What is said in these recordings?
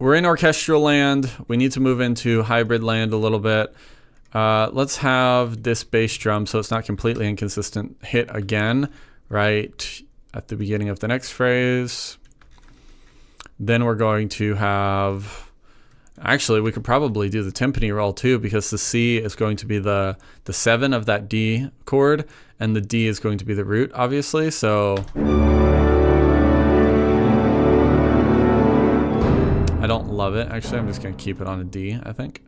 we're in orchestral land. We need to move into hybrid land a little bit. Let's have this bass drum so it's not completely inconsistent hit again right at the beginning of the next phrase. Then we're going to have, actually we could probably do the timpani roll too, because the C is going to be the 7 of that D chord, and the D is going to be the root, obviously. So I don't love it. Actually, I'm just going to keep it on a D, I think.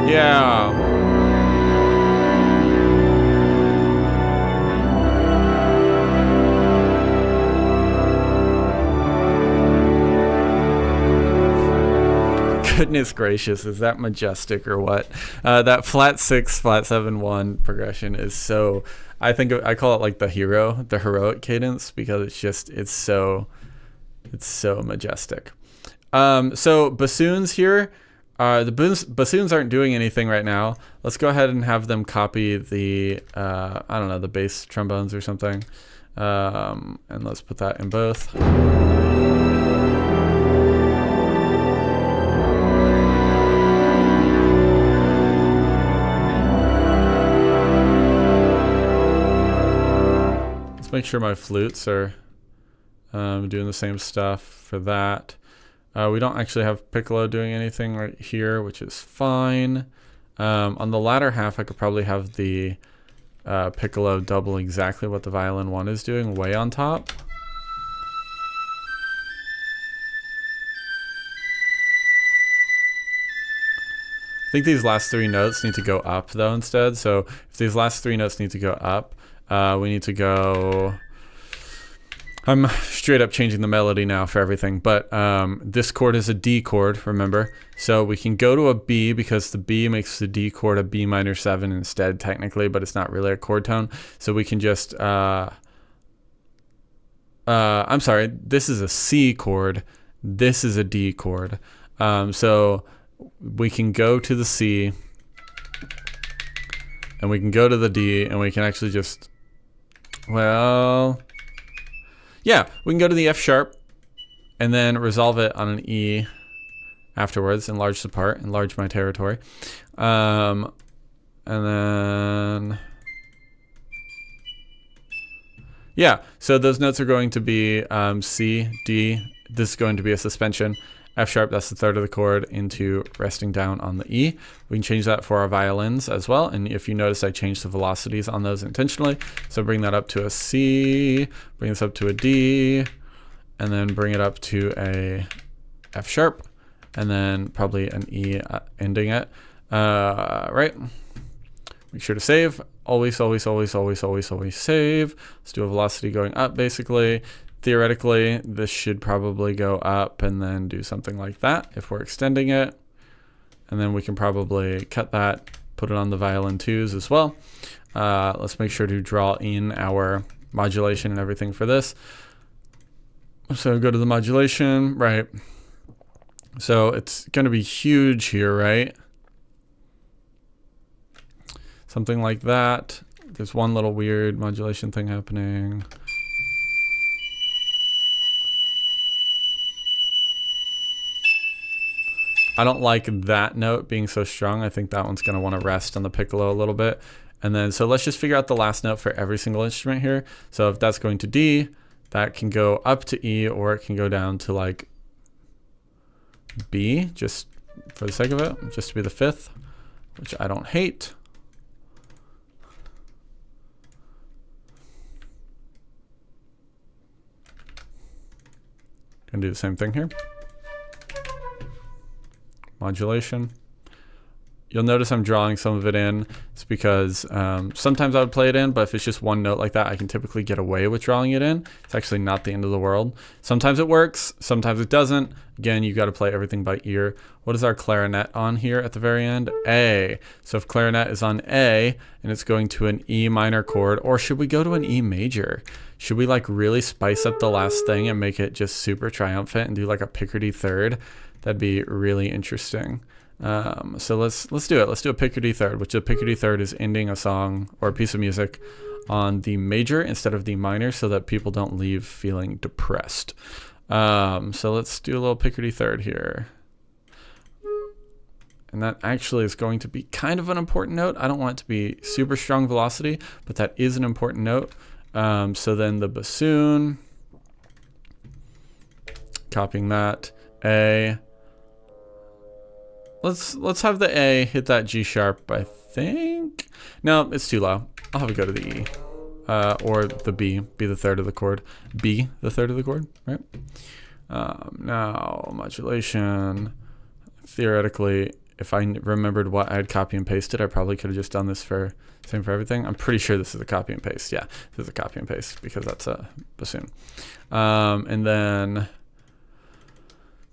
Yeah. Goodness gracious, is that majestic or what? That flat 6, flat 7, 1 progression is so, I think I call it like the heroic cadence, because it's so majestic. So bassoons here, the bassoons aren't doing anything right now. Let's go ahead and have them copy the, I don't know, the bass trombones or something. And let's put that in both. Make sure my flutes are doing the same stuff for that. We don't actually have piccolo doing anything right here, which is fine. On the latter half, I could probably have the piccolo double exactly what the violin 1 is doing, way on top. I think these last 3 notes need to go up though instead. So if these last 3 notes need to go up, we need to go, I'm straight up changing the melody now for everything, but this chord is a D chord, remember? So we can go to a B, because the B makes the D chord a B minor 7 instead technically, but it's not really a chord tone. So we can just, I'm sorry, this is a C chord, this is a D chord. So we can go to the C, and we can go to the D, and we can actually just, well, yeah, we can go to the F sharp and then resolve it on an E afterwards, enlarge the part, enlarge my territory. And then, yeah, so those notes are going to be C, D, this is going to be a suspension. F sharp, that's the 3rd of the chord, into resting down on the E. We can change that for our violins as well. And if you notice, I changed the velocities on those intentionally. So bring that up to a C, bring this up to a D, and then bring it up to a F sharp, and then probably an E ending it. Right. Make sure to save. Always, always, always, always, always, always save. Let's do a velocity going up, basically. Theoretically, this should probably go up and then do something like that if we're extending it. And then we can probably cut that, put it on the violin 2s as well. Let's make sure to draw in our modulation and everything for this. So go to the modulation, right? So it's going to be huge here, right? Something like that. There's one little weird modulation thing happening. I don't like that note being so strong. I think that one's going to want to rest on the piccolo a little bit. And then, so let's just figure out the last note for every single instrument here. So if that's going to D, that can go up to E, or it can go down to like B, just for the sake of it, just to be the 5th, which I don't hate. Gonna do the same thing here. Modulation. You'll notice I'm drawing some of it in. It's because sometimes I would play it in, but if it's just one note like that, I can typically get away with drawing it in. It's actually not the end of the world. Sometimes it works, sometimes it doesn't. Again, you got to play everything by ear. What is our clarinet on here at the very end? A. So if clarinet is on A and it's going to an E minor chord, or should we go to an E major? Should we like really spice up the last thing and make it just super triumphant and do like a Picardy third? That'd be really interesting. So let's do it. Let's do a Picardy third, which a Picardy third is ending a song or a piece of music on the major instead of the minor so that people don't leave feeling depressed. So let's do a little picardy third here. And that actually is going to be kind of an important note. I don't want it to be super strong velocity, but that is an important note. So then the bassoon, copying that, A. Let's have the A hit that G sharp, I think. No, it's too low. I'll have it go to the E. Or the B, be the third of the chord. B, the third of the chord, right? Now, modulation. Theoretically, if I remembered what I had copy and pasted, I probably could have just done this for same for everything. I'm pretty sure this is a copy and paste. Yeah, this is a copy and paste because that's a bassoon. And then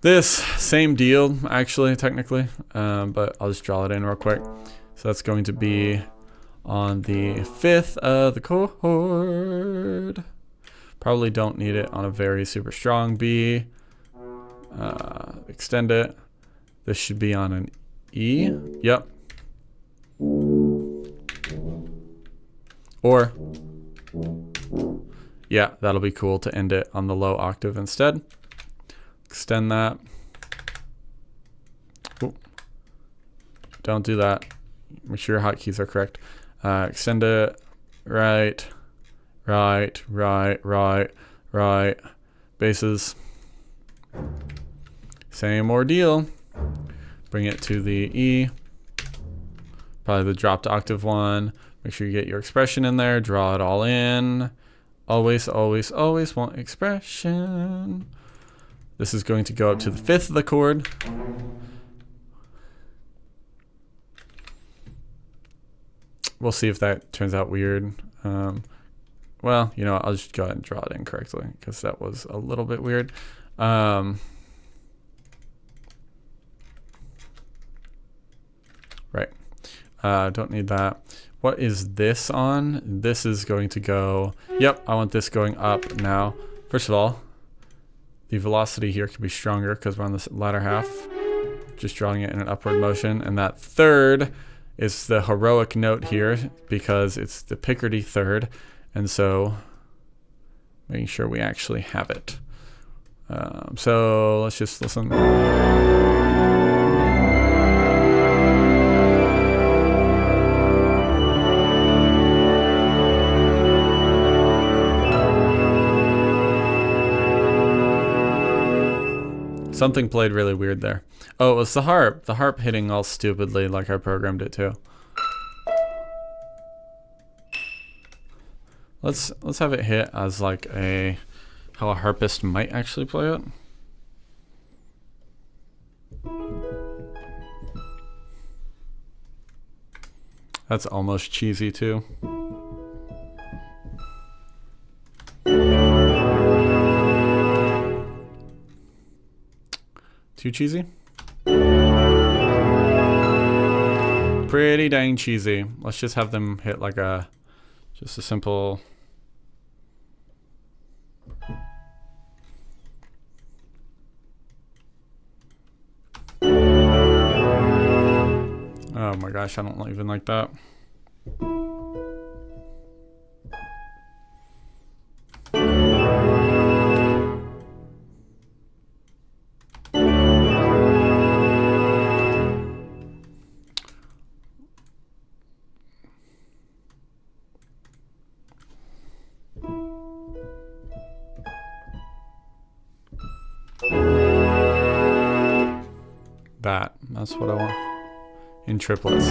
this, same deal, actually, technically, but I'll just draw it in real quick. So that's going to be on the fifth of the chord. Probably don't need it on a very super strong B. Extend it. This should be on an E. Yep. Or, yeah, that'll be cool to end it on the low octave instead. Extend that. Ooh. Don't do that. Make sure your hotkeys are correct. Extend it. Right, right, right, right, right. Basses. Same ordeal. Bring it to the E. Probably the dropped octave one. Make sure you get your expression in there. Draw it all in. Always, always, always want expression. This is going to go up to the fifth of the chord. We'll see if that turns out weird. Well, you know, I'll just go ahead and draw it in correctly because that was a little bit weird. Right. Don't need that. What is this on? This is going to go, yep, I want this going up now. First of all, the velocity here can be stronger because we're on the latter half. Just drawing it in an upward motion. And that third is the heroic note here because it's the picardy third. And so making sure we actually have it. So let's just listen. Something played really weird there. Oh, it was the harp. The harp hitting all stupidly like I programmed it to. Let's have it hit as like how a harpist might actually play it. That's almost cheesy too. Too cheesy? Pretty dang cheesy. Let's just have them hit like just a simple. Oh my gosh, I don't even like that. That's what I want in triplets.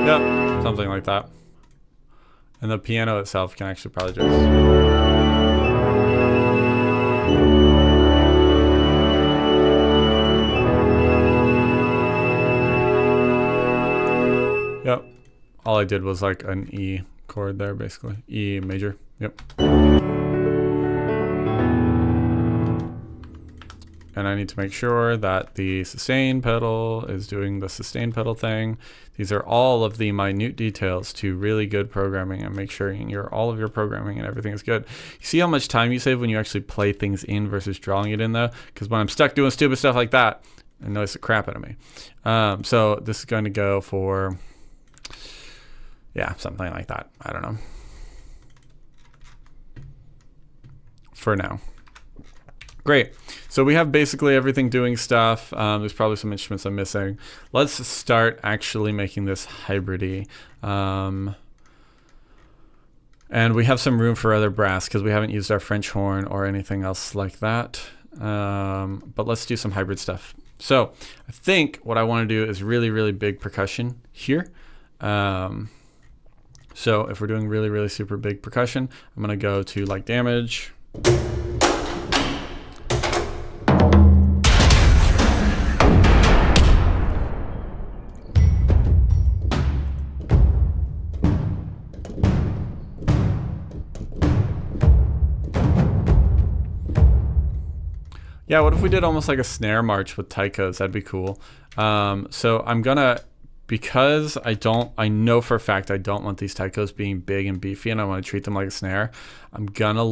Yep, something like that. And the piano itself can actually probably just. Yep, all I did was like an E chord there, basically. E major, yep. And I need to make sure that the sustain pedal is doing the sustain pedal thing. These are all of the minute details to really good programming and make sure all of your programming and everything is good. You see how much time you save when you actually play things in versus drawing it in though? Because when I'm stuck doing stupid stuff like that, annoys the crap out of me. So this is going to go for, yeah, something like that. I don't know. For now. Great. So we have basically everything doing stuff. There's probably some instruments I'm missing. Let's start actually making this hybrid-y. And we have some room for other brass because we haven't used our French horn or anything else like that. But let's do some hybrid stuff. So I think what I want to do is really, really big percussion here. So if we're doing really, really super big percussion, I'm going to go to like damage. Yeah, what if we did almost like a snare march with taikos? That'd be cool. So I'm gonna, because I know for a fact I don't want these taikos being big and beefy and I want to treat them like a snare, I'm gonna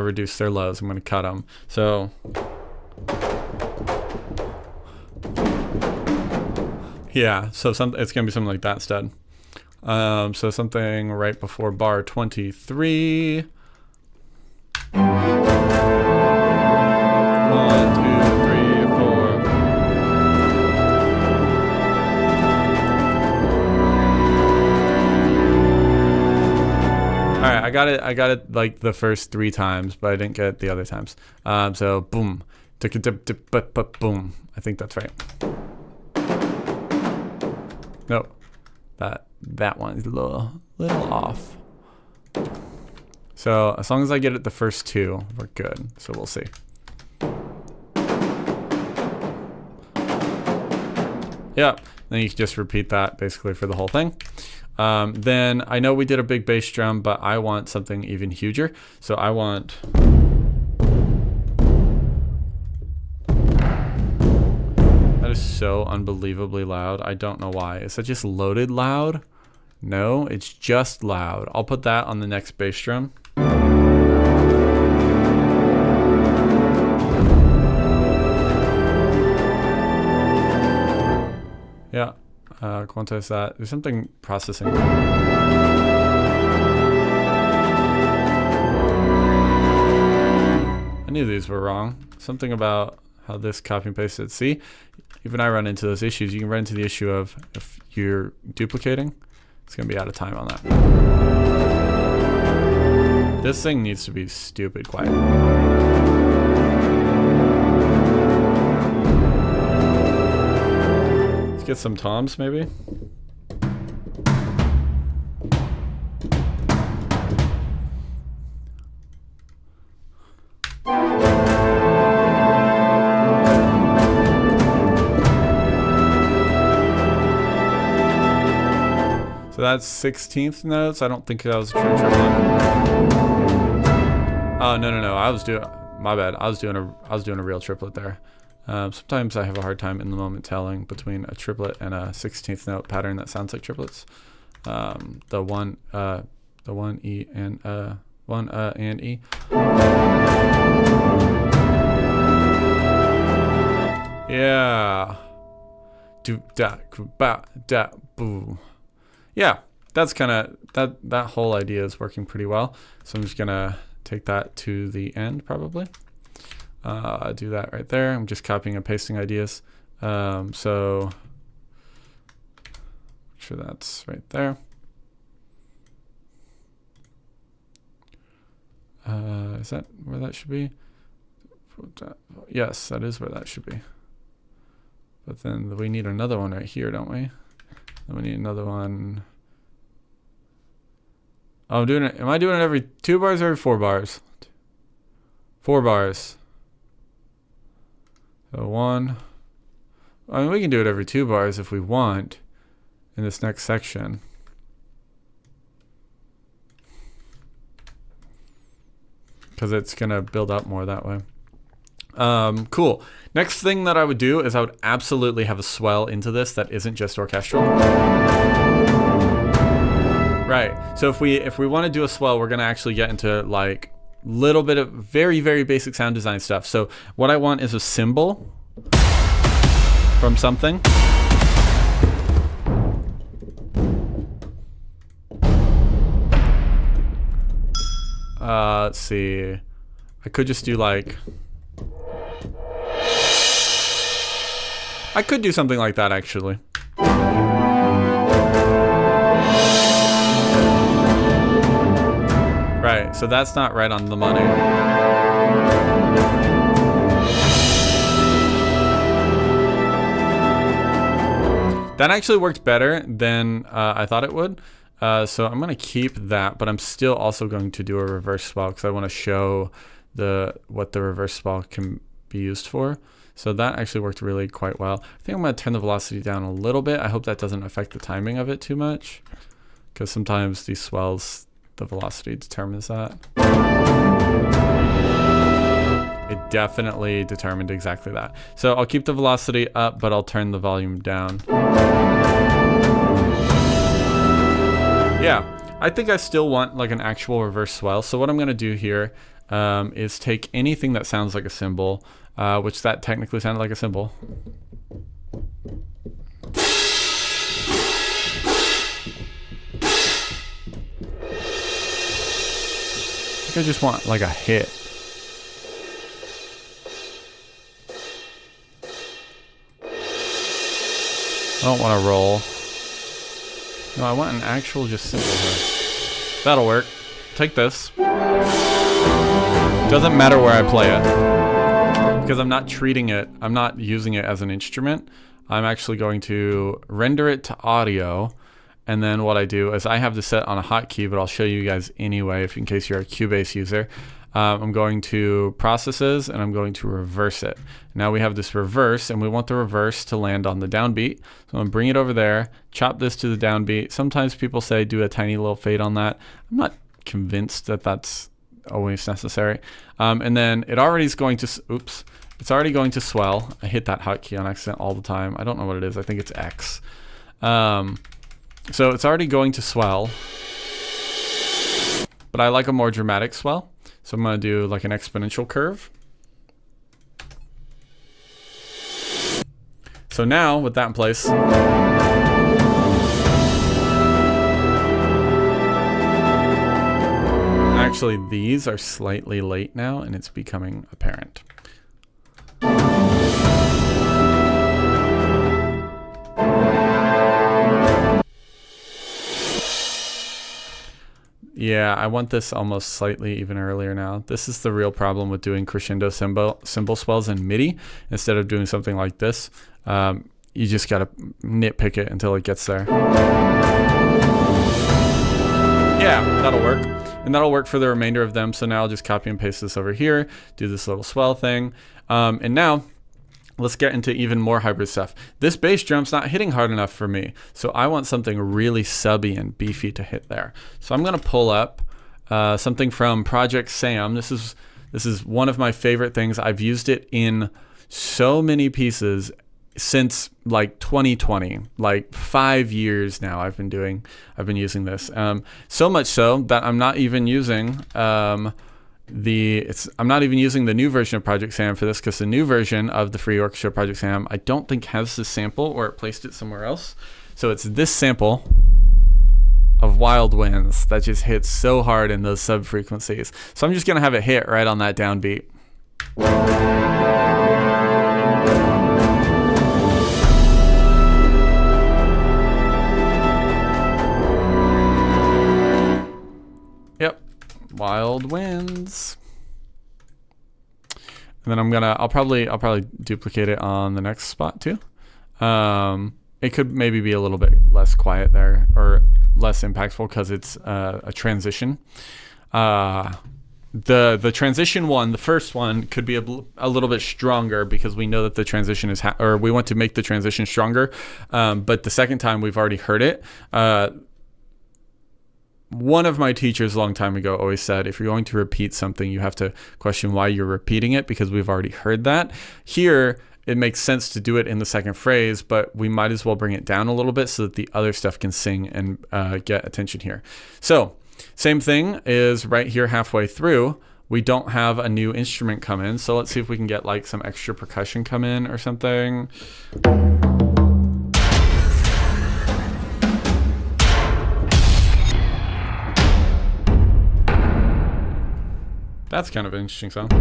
reduce their lows. I'm gonna cut them. So, yeah, so it's gonna be something like that instead. So something right before bar 23. 1, 2, 3, 4. All right, I got it like the first 3 times, but I didn't get it the other times. So boom, tick dip dip but boom. I think that's right. No, that one is a little off. So as long as I get it the first 2, we're good. So we'll see. Yeah, then you can just repeat that basically for the whole thing. Then I know we did a big bass drum, but I want something even huger. So I want... That is so unbelievably loud. I don't know why. Is that just loaded loud? No, it's just loud. I'll put that on the next bass drum. Yeah, quantize that. There's something processing. I knew these were wrong. Something about how this copy and pasted. See, even I run into those issues. You can run into the issue of if you're duplicating, it's gonna be out of time on that. This thing needs to be stupid quiet. Get some toms maybe. So that's 16th notes. I don't think that was a true triplet. Oh no. I was doing, my bad. I was doing a real triplet there. Sometimes I have a hard time in the moment telling between a triplet and a 16th note pattern that sounds like triplets. The one E and one and E. Yeah. Do da ba da boo. Yeah, that's kind of that whole idea is working pretty well. So I'm just gonna take that to the end probably. Do that right there. I'm just copying and pasting ideas. So make sure that's right there. Is that where that should be? Yes, that is where that should be. But then we need another one right here, don't we? Then we need another one. Oh, I'm doing it. Am I doing it every 2 bars or every 4 bars? 4 bars. So 1. I mean, we can do it every 2 bars if we want in this next section. Because it's going to build up more that way. Cool. Next thing that I would do is I would absolutely have a swell into this that isn't just orchestral. Right. So if we want to do a swell, we're going to actually get into like little bit of very, very basic sound design stuff. So what I want is a cymbal from something. Let's see. I could just do like... I could do something like that, actually. Right, so that's not right on the money. That actually worked better than I thought it would. So I'm gonna keep that, but I'm still also going to do a reverse swell because I want to show what the reverse swell can be used for. So that actually worked really quite well. I think I'm gonna turn the velocity down a little bit. I hope that doesn't affect the timing of it too much, because sometimes these swells, the velocity determines that. It definitely determined exactly that. So I'll keep the velocity up, but I'll turn the volume down. Yeah, I think I still want like an actual reverse swell. So what I'm gonna do here is take anything that sounds like a cymbal, which that technically sounded like a cymbal. I just want like a hit. I don't want to roll. No, I want an actual just cymbal here. That'll work. Take this. Doesn't matter where I play it, because I'm not treating it, I'm not using it as an instrument. I'm actually going to render it to audio. And then what I do is I have this set on a hotkey, but I'll show you guys anyway, if in case you're a Cubase user. I'm going to processes and I'm going to reverse it. Now we have this reverse and we want the reverse to land on the downbeat. So I'm gonna bring it over there, chop this to the downbeat. Sometimes people say do a tiny little fade on that. I'm not convinced that that's always necessary. And then it already is going to, oops, it's already going to swell. I hit that hotkey on accident all the time. I don't know what it is. I think it's X. So it's already going to swell, but I like a more dramatic swell. So I'm gonna do like an exponential curve. So now with that in place, actually these are slightly late now and it's becoming apparent. Yeah, I want this almost slightly even earlier now. This is the real problem with doing crescendo cymbal swells in MIDI instead of doing something like this. You just gotta nitpick it until it gets there. Yeah, that'll work. And that'll work for the remainder of them. So now I'll just copy and paste this over here, do this little swell thing. And now let's get into even more hybrid stuff. This bass drum's not hitting hard enough for me, so I want something really subby and beefy to hit there. So I'm gonna pull up something from Project Sam. This is one of my favorite things. I've used it in so many pieces since like 2020, like 5 years now. I've been using this. So much so that I'm not even using I'm not even using the new version of Project Sam for this, because the new version of the free orchestra Project Sam I don't think has this sample, or it placed it somewhere else. So it's this sample of Wild Winds that just hits so hard in those sub frequencies. So I'm just gonna have it hit right on that downbeat. Yep. Wild Winds. And then I'll probably duplicate it on the next spot too. It could maybe be a little bit less quiet there, or less impactful, because it's a transition. The transition one, the first one, could be a little bit stronger, because we know that the transition is, or we want to make the transition stronger. But the second time we've already heard it. One of my teachers a long time ago always said, if you're going to repeat something, you have to question why you're repeating it, because we've already heard that. Here, it makes sense to do it in the second phrase, but we might as well bring it down a little bit so that the other stuff can sing and get attention here. So, same thing is right here halfway through. we don't have a new instrument come in. So let's see if we can get like some extra percussion come in or something. That's kind of an interesting sound.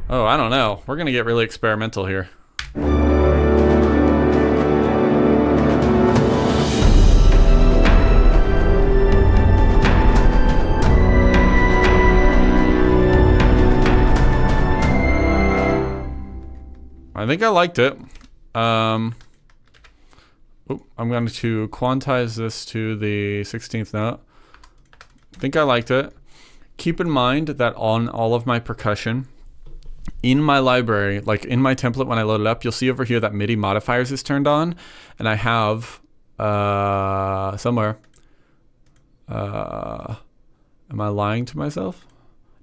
Oh, I don't know. We're gonna get really experimental here. I think I liked it. I'm going to quantize this to the 16th note. I think I liked it. Keep in mind that on all of my percussion, in my library, like in my template when I load it up, you'll see over here that MIDI modifiers is turned on. And I have somewhere. Am I lying to myself?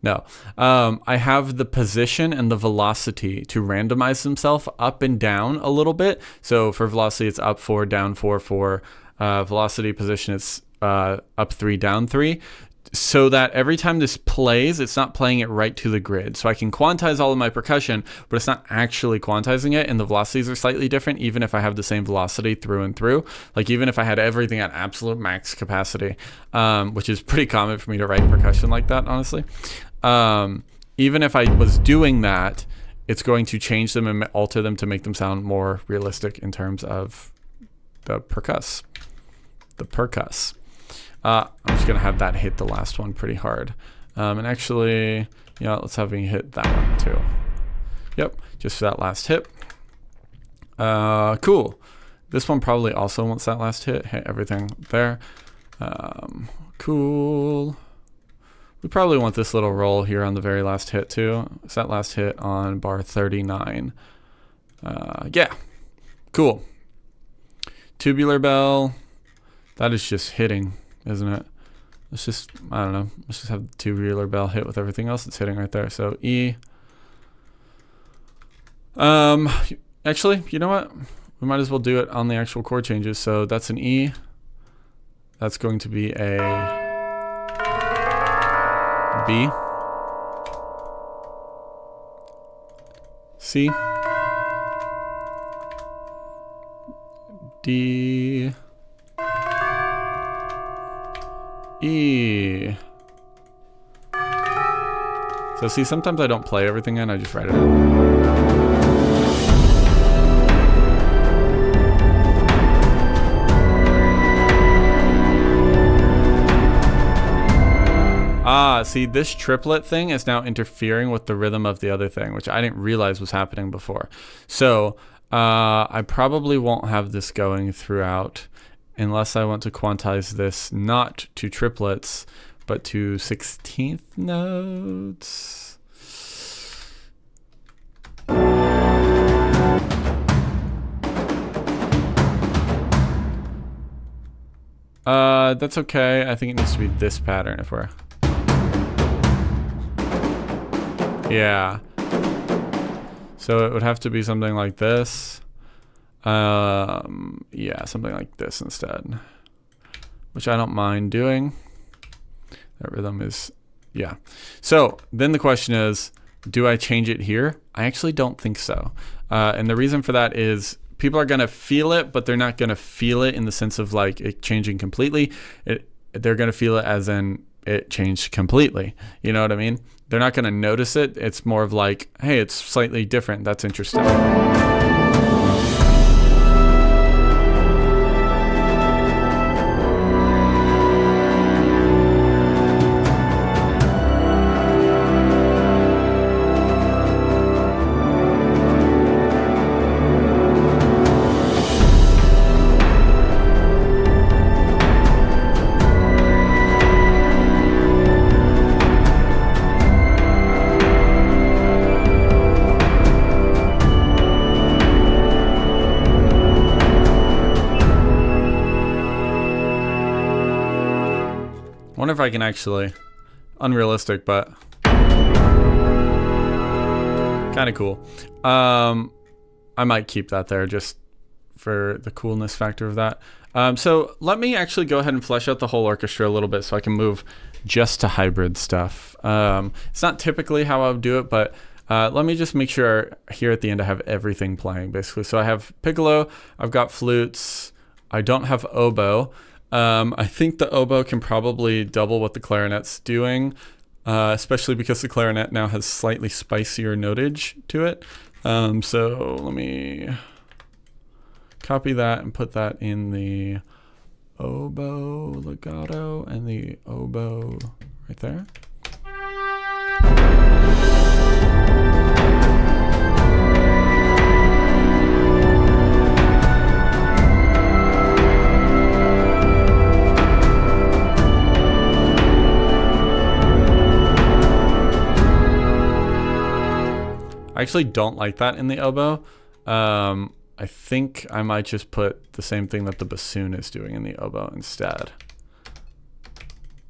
No. I have the position and the velocity to randomize themselves up and down a little bit. So for velocity, it's up 4, down 4, 4. Velocity position, it's up 3, down 3. So that every time this plays, it's not playing it right to the grid. So I can quantize all of my percussion, but it's not actually quantizing it, and the velocities are slightly different, even if I have the same velocity through and through. Like even if I had everything at absolute max capacity, which is pretty common for me to write percussion like that, honestly. Even if I was doing that, it's going to change them and alter them to make them sound more realistic in terms of the percuss. I'm just gonna have that hit the last one pretty hard. And actually, yeah, let's have me hit that one too. Yep, just for that last hit. Cool. This one probably also wants that last hit. Hit everything there. Cool. We probably want this little roll here on the very last hit too. It's that last hit on bar 39. Yeah, cool. Tubular bell. That is just hitting, isn't it? Let's just, I don't know. Let's just have the tubular bell hit with everything else that's hitting right there. So E. Actually, you know what? We might as well do it on the actual chord changes. So that's an E. That's going to be a B, C, D, E. So see, sometimes I don't play everything in, I just write it out. See, this triplet thing is now interfering with the rhythm of the other thing, which I didn't realize was happening before. So I probably won't have this going throughout unless I want to quantize this not to triplets, but to 16th notes. That's okay. I think it needs to be this pattern if we're... Yeah. So it would have to be something like this. Yeah, something like this instead. Which I don't mind doing. That rhythm is, yeah. So then the question is, do I change it here? I actually don't think so. And the reason for that is people are gonna feel it, but they're not gonna feel it in the sense of like it changing completely. They're gonna feel it as in it changed completely. You know what I mean? They're not going to notice it. It's more of like, hey, it's slightly different. That's interesting. I wonder if I can actually, unrealistic, but kind of cool. I might keep that there just for the coolness factor of that. So let me actually go ahead and flesh out the whole orchestra a little bit so I can move just to hybrid stuff. It's not typically how I would do it, but let me just make sure here at the end I have everything playing, basically. So I have piccolo, I've got flutes, I don't have oboe. I think the oboe can probably double what the clarinet's doing, especially because the clarinet now has slightly spicier notage to it. So let me copy that and put that in the oboe legato and the oboe right there. I actually don't like that in the oboe. I think I might just put the same thing that the bassoon is doing in the oboe instead.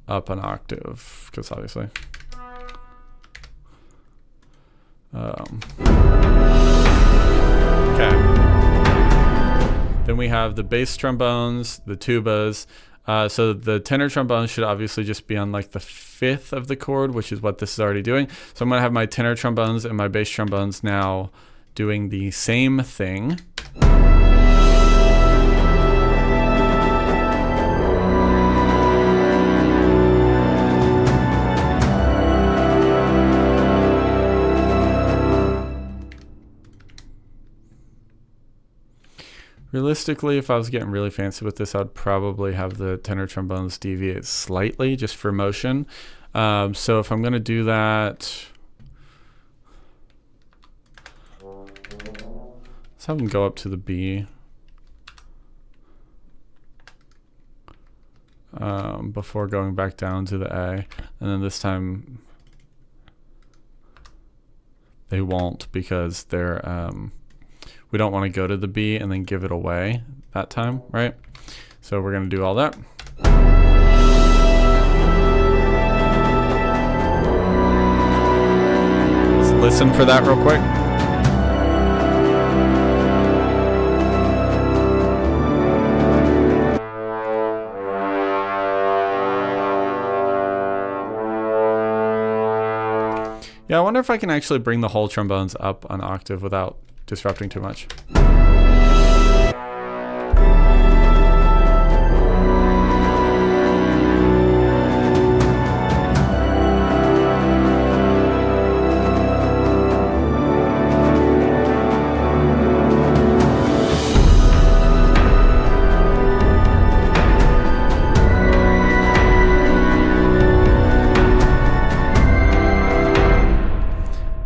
Up an octave, because obviously. Okay. Then we have the bass trombones, the tubas. So the tenor trombones should obviously just be on like the 5th of the chord, which is what this is already doing. So I'm going to have my tenor trombones and my bass trombones now doing the same thing. Realistically, if I was getting really fancy with this, I'd probably have the tenor trombones deviate slightly just for motion. So if I'm going to do that, let's have them go up to the B before going back down to the A. And then this time they won't, because they're we don't want to go to the B and then give it away that time, right? So we're going to do all that. Let's listen for that real quick. Yeah, I wonder if I can actually bring the whole trombones up an octave without disrupting too much.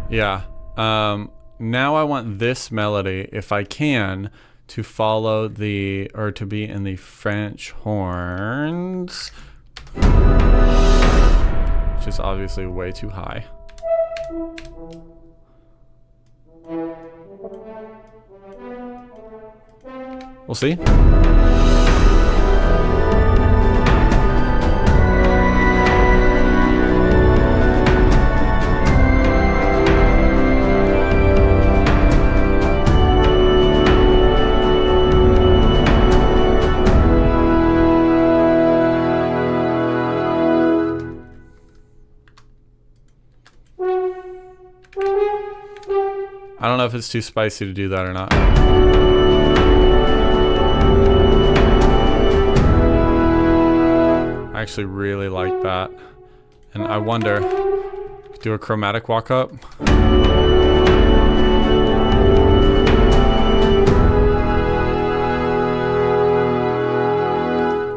Yeah. Now I want this melody, if I can, to follow the, or to be in the French horns, which is obviously way too high. We'll see. I don't know if it's too spicy to do that or not. I actually really like that. And I wonder, do a chromatic walk up?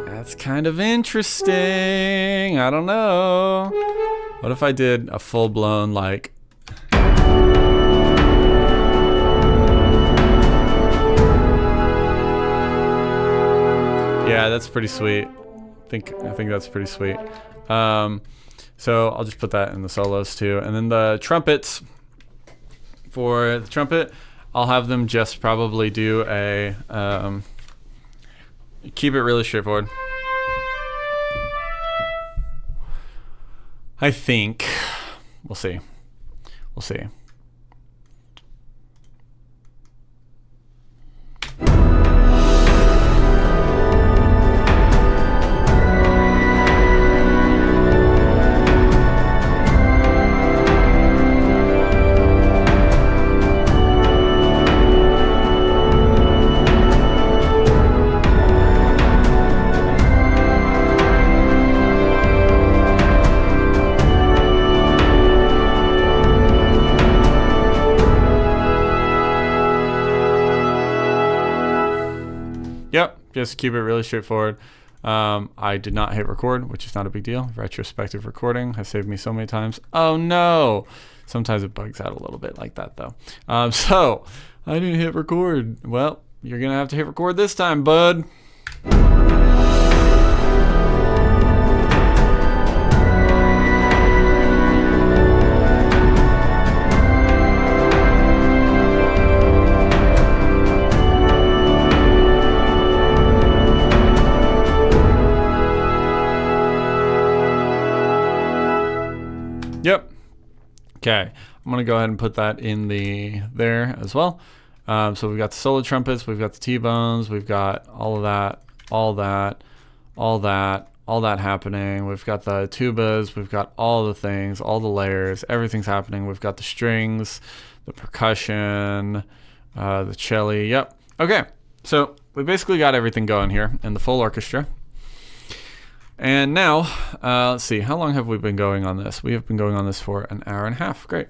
That's kind of interesting. I don't know. What if I did a full-blown, like, yeah, that's pretty sweet. I think that's pretty sweet. So I'll just put that in the solos too. And then the trumpets, for the trumpet, I'll have them just probably do a, keep it really straightforward. I think. We'll see. We'll see. Yep, just keep it really straightforward. I did not hit record, which is not a big deal. Retrospective recording has saved me so many times. Oh no! Sometimes it bugs out a little bit like that though. So I didn't hit record. Well, you're gonna have to hit record this time, bud. Yep. Okay, I'm gonna go ahead and put that in there as well. So we've got the solo trumpets, we've got the T-bones, we've got all of that, all that happening. We've got the tubas, we've got all the things, all the layers, everything's happening. We've got the strings, the percussion, the cello. Yep. Okay, so we basically got everything going here in the full orchestra. And now, let's see, how long have we been going on this? We have been going on this for an hour and a half. Great.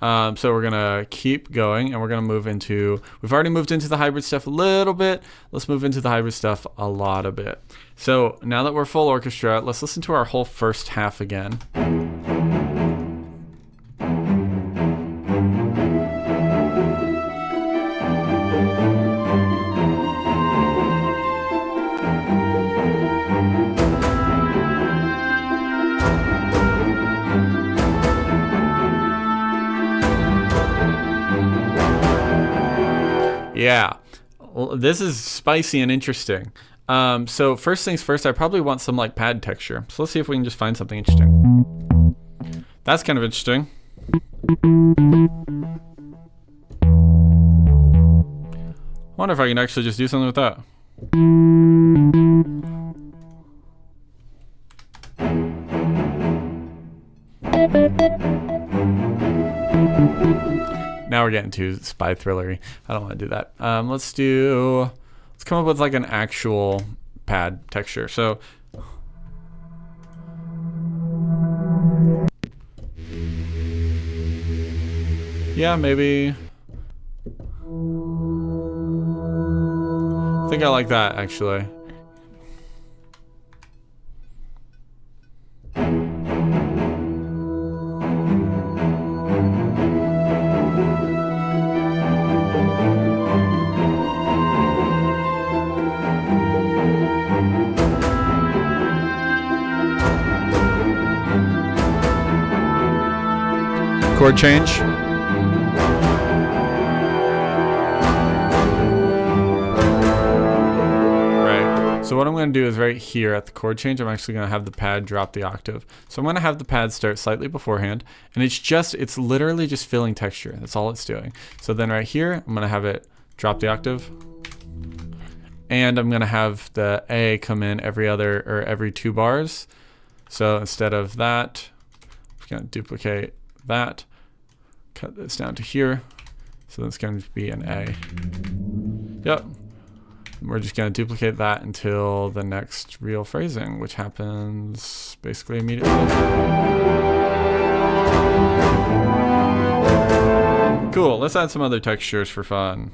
So we're going to keep going, and we're going to move into, we've already moved into the hybrid stuff a little bit. Let's move into the hybrid stuff a lot of bit. So now that we're full orchestra, let's listen to our whole first half again. Yeah, this is spicy and interesting. So first things first, I probably want some like pad texture. So let's see if we can just find something interesting. That's kind of interesting. I wonder if I can actually just do something with that. Now we're getting too spy thrillery. I don't want to do that. Let's come up with like an actual pad texture. So yeah, maybe. I think I like that actually. Chord change. Right. So what I'm going to do is right here at the chord change, I'm actually going to have the pad drop the octave. So I'm going to have the pad start slightly beforehand, and it's literally just filling texture. That's all it's doing. So then right here, I'm going to have it drop the octave, and I'm going to have the A come in every 2 bars. So instead of that, I'm going to duplicate that. Cut this down to here. So that's going to be an A. Yep. And we're just going to duplicate that until the next real phrasing, which happens basically immediately. Cool. Let's add some other textures for fun.